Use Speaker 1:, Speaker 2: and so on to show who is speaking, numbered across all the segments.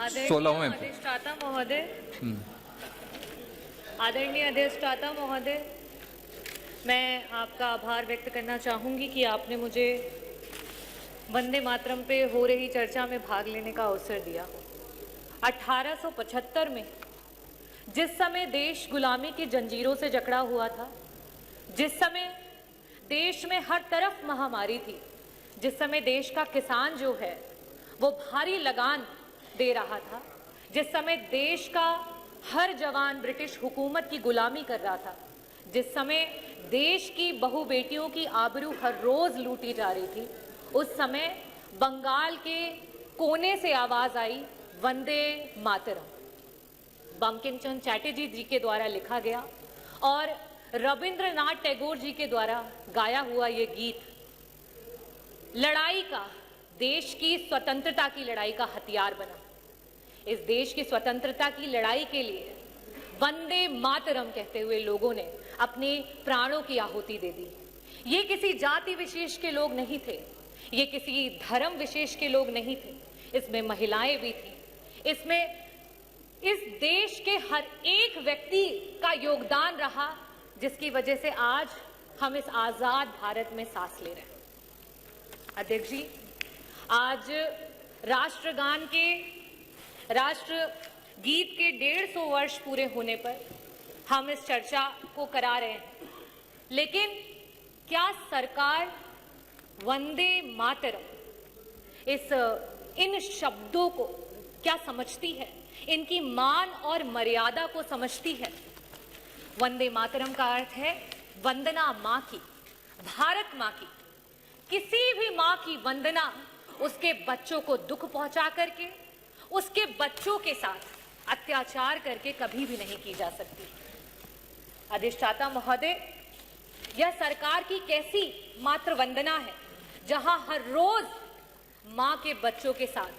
Speaker 1: 16वें
Speaker 2: अधिष्ठाता महोदय, आदरणीय अधिष्ठाता महोदय, मैं आपका आभार व्यक्त करना चाहूँगी कि आपने मुझे वंदे मातरम पे हो रही चर्चा में भाग लेने का अवसर दिया। 1875 में जिस समय देश गुलामी की जंजीरों से जकड़ा हुआ था, जिस समय देश में हर तरफ महामारी थी, जिस समय देश का किसान जो है वो भारी लगान दे रहा था, जिस समय देश का हर जवान ब्रिटिश हुकूमत की गुलामी कर रहा था, जिस समय देश की बहू बेटियों की आबरू हर रोज लूटी जा रही थी, उस समय बंगाल के कोने से आवाज आई वंदे मातरम। बंकिम चंद्र चटर्जी जी के द्वारा लिखा गया और रविंद्रनाथ टैगोर जी के द्वारा गाया हुआ ये गीत लड़ाई का, देश की स्वतंत्रता की लड़ाई का हथियार बना। इस देश की स्वतंत्रता की लड़ाई के लिए वंदे मातरम कहते हुए लोगों ने अपने प्राणों की आहुति दे दी। ये किसी जाति विशेष के लोग नहीं थे, ये किसी धर्म विशेष के लोग नहीं थे, इसमें महिलाएं भी थी, इसमें इस देश के हर एक व्यक्ति का योगदान रहा, जिसकी वजह से आज हम इस आजाद भारत में सांस ले रहे हैं। अध्यक्ष जी, आज राष्ट्रगान के, राष्ट्र गीत के 150 वर्ष पूरे होने पर हम इस चर्चा को करा रहे हैं, लेकिन क्या सरकार वंदे मातरम इन शब्दों को क्या समझती है, इनकी मान और मर्यादा को समझती है? वंदे मातरम का अर्थ है वंदना मां की, भारत मां की। किसी भी मां की वंदना उसके बच्चों को दुख पहुंचा करके, उसके बच्चों के साथ अत्याचार करके कभी भी नहीं की जा सकती। अधिष्ठाता महोदय, यह सरकार की कैसी मातृ वंदना है जहां हर रोज मां के बच्चों के साथ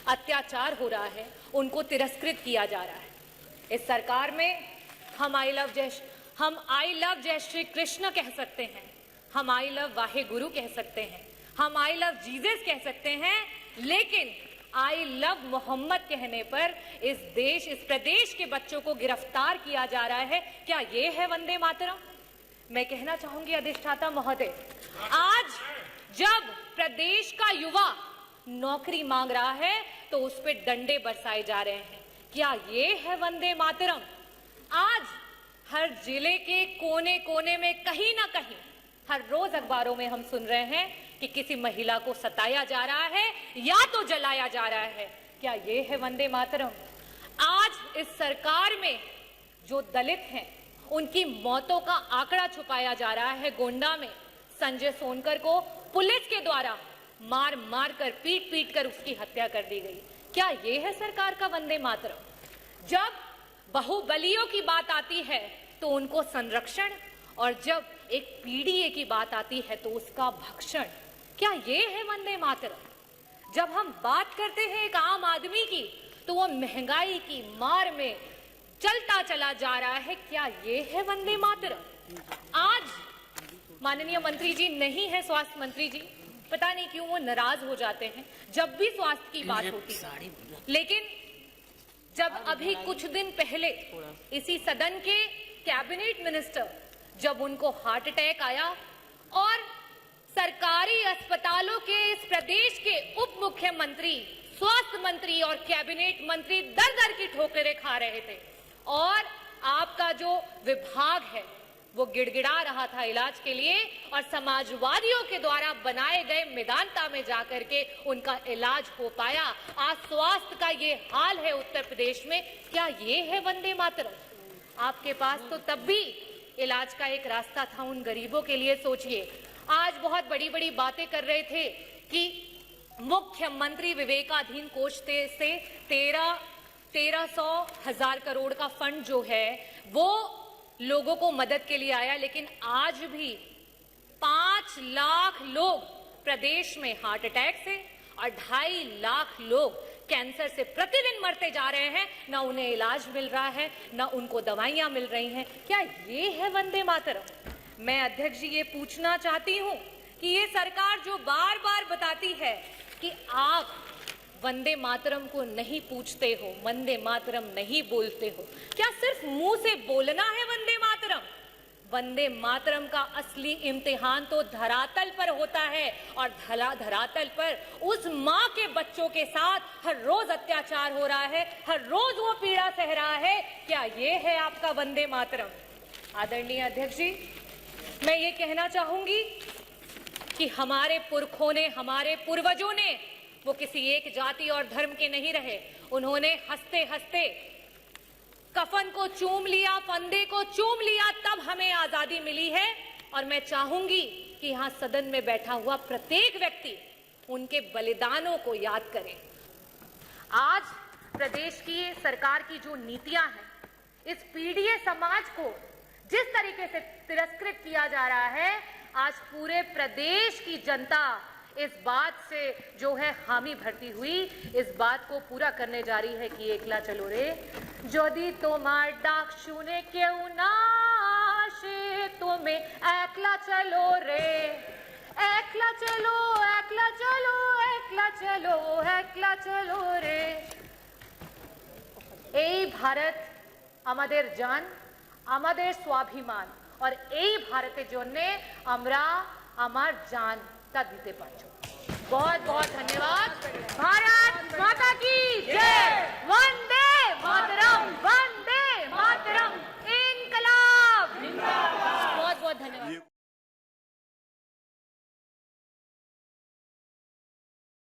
Speaker 2: अत्याचार हो रहा है, उनको तिरस्कृत किया जा रहा है। इस सरकार में हम आई लव जय श्री कृष्ण कह सकते हैं, हम आई लव वाहे गुरु कह सकते हैं, हम आई लव जीसस कह सकते हैं, लेकिन आई लव मोहम्मद कहने पर इस प्रदेश के बच्चों को गिरफ्तार किया जा रहा है। क्या ये है वंदे मातरम? मैं कहना चाहूंगी अधिष्ठाता महोदय, आज जब प्रदेश का युवा नौकरी मांग रहा है तो उस पर डंडे बरसाए जा रहे हैं। क्या ये है वंदे मातरम? आज हर जिले के कोने कोने में कहीं ना कहीं हर रोज अखबारों में हम सुन रहे हैं कि किसी महिला को सताया जा रहा है या तो जलाया जा रहा है। क्या ये है वंदे मातरम? आज इस सरकार में जो दलित हैं उनकी मौतों का आंकड़ा छुपाया जा रहा है। गोंडा में संजय सोनकर को पुलिस के द्वारा मार मार कर, पीट पीट कर उसकी हत्या कर दी गई। क्या ये है सरकार का वंदे मातरम? जब बाहुबलियों की बात आती है तो उनको संरक्षण, और जब एक पीडीए की बात आती है तो उसका भक्षण। क्या ये है वंदे मातरम? जब हम बात करते हैं एक आम आदमी की तो वो महंगाई की मार में चलता चला जा रहा है। क्या ये है वंदे मातरम? आज माननीय मंत्री जी नहीं है, स्वास्थ्य मंत्री जी, पता नहीं क्यों वो नाराज हो जाते हैं जब भी स्वास्थ्य की बात होती है। लेकिन जब अभी कुछ दिन पहले इसी सदन के कैबिनेट मिनिस्टर, जब उनको हार्ट अटैक आया और सरकारी अस्पतालों के इस प्रदेश के उप मुख्यमंत्री, स्वास्थ्य मंत्री और कैबिनेट मंत्री दर दर की ठोकरें खा रहे थे और आपका जो विभाग है वो गिड़गिड़ा रहा था इलाज के लिए, और समाजवादियों के द्वारा बनाए गए मैदानता में जाकर के उनका इलाज हो पाया। आज स्वास्थ्य का ये हाल है उत्तर प्रदेश में। क्या ये है वंदे मातरम? आपके पास तो तब भी इलाज का एक रास्ता था उन गरीबों के लिए। सोचिए, आज बहुत बड़ी बड़ी बातें कर रहे थे कि मुख्यमंत्री विवेकाधीन कोष से 1300,000 करोड़ का फंड जो है वो लोगों को मदद के लिए आया, लेकिन आज भी 5 लाख लोग प्रदेश में हार्ट अटैक से और 2.5 लाख लोग कैंसर से प्रतिदिन मरते जा रहे हैं। ना उन्हें इलाज मिल रहा है, ना उनको दवाइयां मिल रही हैं। क्या ये है वंदे मातरम? मैं अध्यक्ष जी ये पूछना चाहती हूं कि ये सरकार जो बार बार बताती है कि आप वंदे मातरम को नहीं पूछते हो, वंदे मातरम नहीं बोलते हो? क्या सिर्फ मुंह से बोलना है वंदे मातरम? वंदे मातरम का असली इम्तिहान तो धरातल पर होता है, और धरातल पर उस माँ के बच्चों के साथ हर रोज अत्याचार हो रहा है, हर रोज वो पीड़ा सह रहा है। क्या ये है आपका वंदे मातरम? आदरणीय अध्यक्ष जी, मैं ये कहना चाहूंगी कि हमारे पुरखों ने, हमारे पूर्वजों ने, वो किसी एक जाति और धर्म के नहीं रहे। उन्होंने हंसते हंसते कफन को चूम लिया, फंदे को चूम लिया, तब हमें आजादी मिली है। और मैं चाहूंगी कि यहां सदन में बैठा हुआ प्रत्येक व्यक्ति उनके बलिदानों को याद करे। आज प्रदेश की सरकार की जो नीतियां हैं, इस पीड़ित समाज को जिस तरीके से तिरस्कृत किया जा रहा है, आज पूरे प्रदेश की जनता इस बात से जो है हामी भरती हुई, इस बात को पूरा करने जा रही है कि एकला चलो रे, যদি তোমার ডাক শুনে কেউ না আসে তুমি একলা চলো রে, একলা চলো, একলা চলো, একলা চলো, একলা চলো রে। এই ভারত আমাদের জান, আমাদের স্বাভিমান, और এই ভারতের জন্য আমরা আমার জানটা দিতে পারছি। बहुत बहुत धन्यवाद। भारत माता की जय।